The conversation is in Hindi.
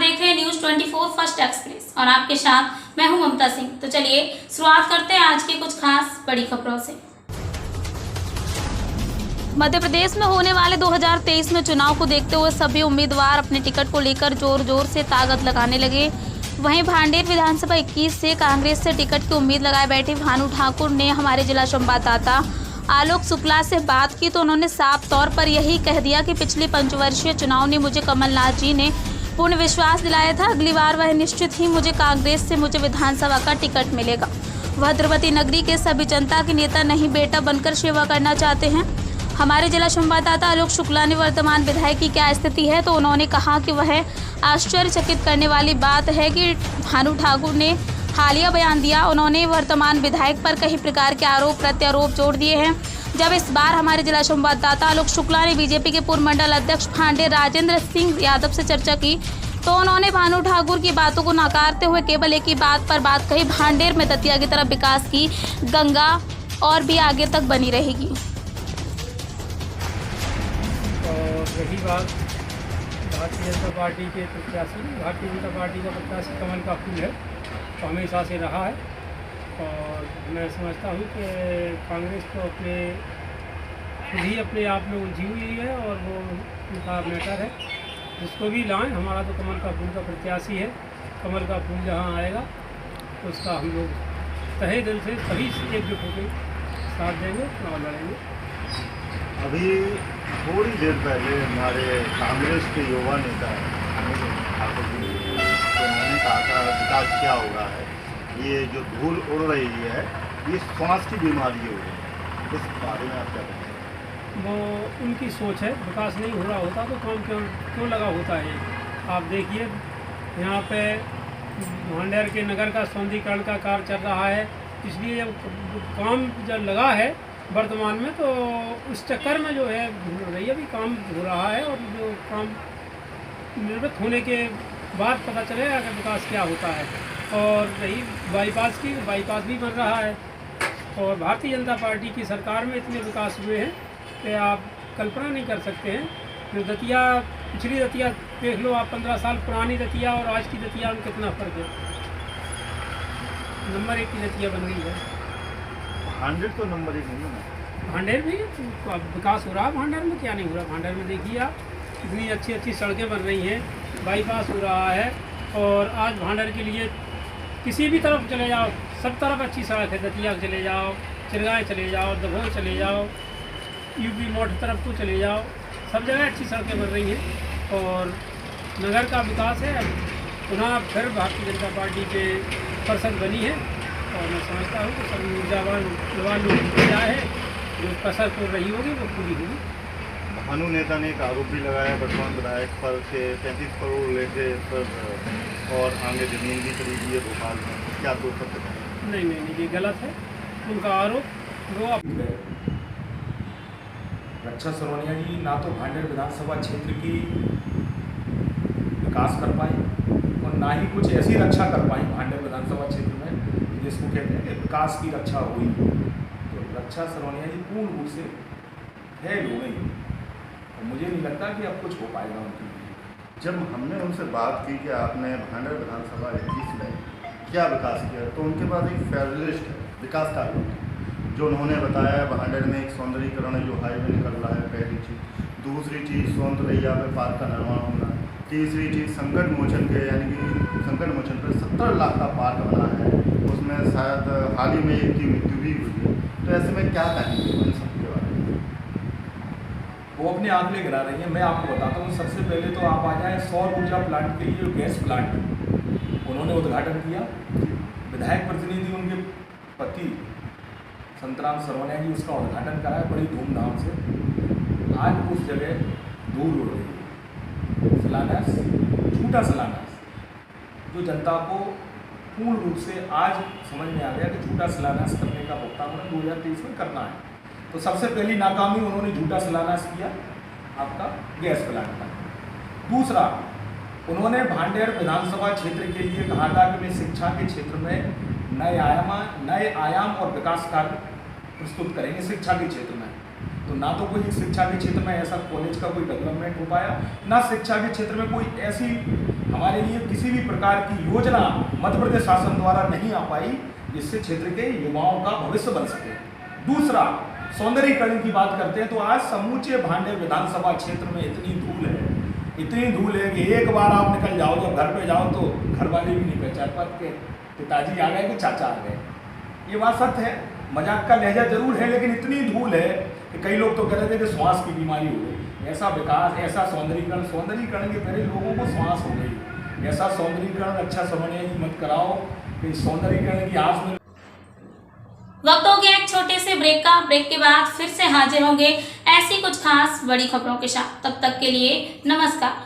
देख रहे हैं न्यूज 24 फर्स्ट एक्सप्रेस और आपके साथ मैं हूं ममता सिंह। तो चलिए शुरुआत करते हैं आज की कुछ खास बड़ी खबरों से। मध्य प्रदेश में होने वाले 2023 में चुनाव को देखते हुए सभी उम्मीदवार अपने टिकट को लेकर जोर जोर से ताकत लगाने लगे। वहीं भांडेर विधानसभा 21 से कांग्रेस से टिकट की उम्मीद लगाए बैठे भानु ठाकुर ने हमारे जिला संवाददाता आलोक शुक्ला से बात की तो उन्होंने साफ तौर पर यही कह दिया कि पिछले पंचवर्षीय चुनाव ने मुझे कमलनाथ जी ने पूर्ण विश्वास दिलाया था। अगली बार वह निश्चित ही मुझे कांग्रेस से मुझे विधानसभा का टिकट मिलेगा। वह द्रौपदी नगरी के सभी जनता के नेता नहीं बेटा बनकर सेवा करना चाहते हैं। हमारे जिला संवाददाता आलोक शुक्ला ने वर्तमान विधायक की क्या स्थिति है तो उन्होंने कहा कि वह आश्चर्यचकित करने वाली बात है कि भानु ठाकुर ने हालिया बयान दिया। उन्होंने वर्तमान विधायक पर कई प्रकार के आरोप प्रत्यारोप जोड़ दिए हैं। जब इस बार हमारे जिला संवाददाता आलोक शुक्ला ने बीजेपी के पूर्व मंडल अध्यक्ष भांडेर राजेंद्र सिंह यादव से चर्चा की तो उन्होंने भानु ठाकुर की बातों को नकारते हुए केवल एक ही बात पर बात कही, भांडेर में दतिया की तरफ विकास की गंगा और भी आगे तक बनी रहेगी। और रही बात भारतीय जनता पार्टी के प्रत्याशी, भारतीय जनता पार्टी का प्रत्याशी कमल का फूल है तो हमेशा से रहा है और मैं समझता हूँ कि कांग्रेस तो खुद ही अपने आप में उलझी हुई है और वो उनका मैटर है। जिसको भी लाएं, हमारा तो कमल का फूल का प्रत्याशी है। कमल का फूल जहाँ आएगा तो उसका हम लोग तहे दिल से सभी एकजुट होकर साथ देंगे, चुनाव लड़ेंगे। अभी थोड़ी देर पहले हमारे कांग्रेस के युवा नेता ठाकुर जी उन्होंने कहा था विकास क्या हो रहा है, ये जो धूल उड़ रही है ये श्वास की बीमारी हो रही है, इस बारे में आप क्या कहेंगे? वो उनकी सोच है। विकास नहीं हो रहा होता तो काम क्यों लगा होता है। आप देखिए यहाँ पे भांडेर के नगर का सौंदर्यीकरण का कार्य चल रहा है, इसलिए काम जब लगा है वर्तमान में तो उस चक्कर में जो है रही अभी काम हो रहा है और जो काम निवृत्त होने के बाद पता चलेगा कि विकास क्या होता है। और रही बाईपास की, बाईपास भी बन रहा है और भारतीय जनता पार्टी की सरकार में इतने विकास हुए हैं कि आप कल्पना नहीं कर सकते हैं। जो दतिया, पिछली दतिया देख लो आप, 15 साल पुरानी दतिया और आज की दतिया में कितना फ़र्क है। नंबर 1 की दतिया बन गई है। भांडेर तो नंबर 1 नहीं है, भांडेर भी विकास हो रहा है। भांडेर में क्या नहीं हो रहा? भांडेर में देखिए आप कितनी अच्छी अच्छी सड़कें बन रही हैं, बाईपास हो रहा है और आज भांडेर के लिए किसी भी तरफ चले जाओ सब तरफ अच्छी सड़क है। दतिया चले जाओ, चिरगांव चले जाओ, दभोर चले जाओ, यूपी मोड़ तरफ को चले जाओ, सब जगह अच्छी सड़कें बन रही हैं और नगर का विकास है। पुनः फिर भारतीय जनता पार्टी के पार्षद बनी है और मैं समझता हूँ कि सभी ऊर्जावान युवा लोग क्या है जो कसर कर रही होगी वो पूरी होगी। भानु नेता ने एक आरोप भी लगाया वर्तमान विधायक पर के 35 करोड़ लेके पर और आगे जमीन भी खरीदी है भोपाल में, क्या तो सकते हैं? नहीं, ये गलत है उनका आरोप। वो रक्षा सरवनिया जी ना तो भांडेर विधानसभा क्षेत्र की विकास कर पाए और ना ही कुछ ऐसी रक्षा कर पाए भांडेर विधानसभा क्षेत्र में जिसको कहते हैं कि विकास की रक्षा हुई। तो रक्षा सरवनिया जी पूर्ण रूप से फेल हो गई और मुझे नहीं लगता कि अब कुछ हो पाएगा उनकी। जब हमने उनसे बात की कि आपने भांडेर विधानसभा 21 में क्या विकास किया तो उनके पास एक फेडरलिस्ट है विकास कार्य जो उन्होंने बताया भांडेर में एक सौंदर्यीकरण जो हाईवे निकल रहा है, पहली चीज़। दूसरी चीज़ सौंदर्या पे पार्क का निर्माण होना। तीसरी चीज़ संकट मोचन के यानी कि संकट मोचन पर 70 लाख का पार्क बना है, उसमें शायद हाल ही में एक की मृत्यु भी हुई है। तो ऐसे में क्या कहेंगे उन सबके बारे में? वो अपने आंकड़े गिरा रही हैं। मैं आपको बताता हूँ, सबसे पहले तो आप आ जाए सौर ऊर्जा प्लांट के लिए गैस प्लांट उन्होंने उद्घाटन किया। विधायक प्रतिनिधि उनके पति संतराम सरवनिया जी उसका उद्घाटन कराया बड़ी धूमधाम से। आज उस जगह धूल उड़ रही है, शिलान्यास, झूठा शिलान्यास, जो जनता को पूर्ण रूप से आज समझ में आ गया कि झूठा शिलान्यास करने का भुगतान उन्हें 2023 में करना है। तो सबसे पहली नाकामी उन्होंने झूठा शिलान्यास किया आपका गैस प्लांट का। दूसरा, उन्होंने भांडेर विधानसभा क्षेत्र के लिए कहा था कि वे शिक्षा के क्षेत्र में नए आयाम और विकास कार्य प्रस्तुत करेंगे शिक्षा के क्षेत्र में। तो ना तो कोई शिक्षा के क्षेत्र में ऐसा कॉलेज का कोई डेवलपमेंट हो पाया, ना शिक्षा के क्षेत्र में कोई ऐसी हमारे लिए किसी भी प्रकार की योजना मध्य प्रदेश शासन द्वारा नहीं आ पाई जिससे क्षेत्र के युवाओं का भविष्य बन सके। दूसरा, सौंदर्यीकरण की बात करते हैं तो आज समूचे भांडेर विधानसभा क्षेत्र में इतनी धूल है कि एक बार आप निकल जाओ, जब घर पे जाओ तो घर वाले भी नहीं पहचान पाते पिताजी आ गए कि चाचा आ गए। ये बात सत्य है, मजाक का लहजा जरूर है, लेकिन इतनी धूल है कि कई लोग तो कह रहे थे कि श्वास की बीमारी हो गई। ऐसा विकास, ऐसा सौंदर्यीकरण के पहले लोगों को श्वास हो गई। ऐसा सौंदर्यीकरण अच्छा समझने की मत कराओ कि सौंदर्यीकरण की आस में। वक्त हो गया एक छोटे से ब्रेक का। ब्रेक के बाद फिर से हाजिर होंगे ऐसी कुछ खास बड़ी खबरों के साथ। तब तक के लिए नमस्कार।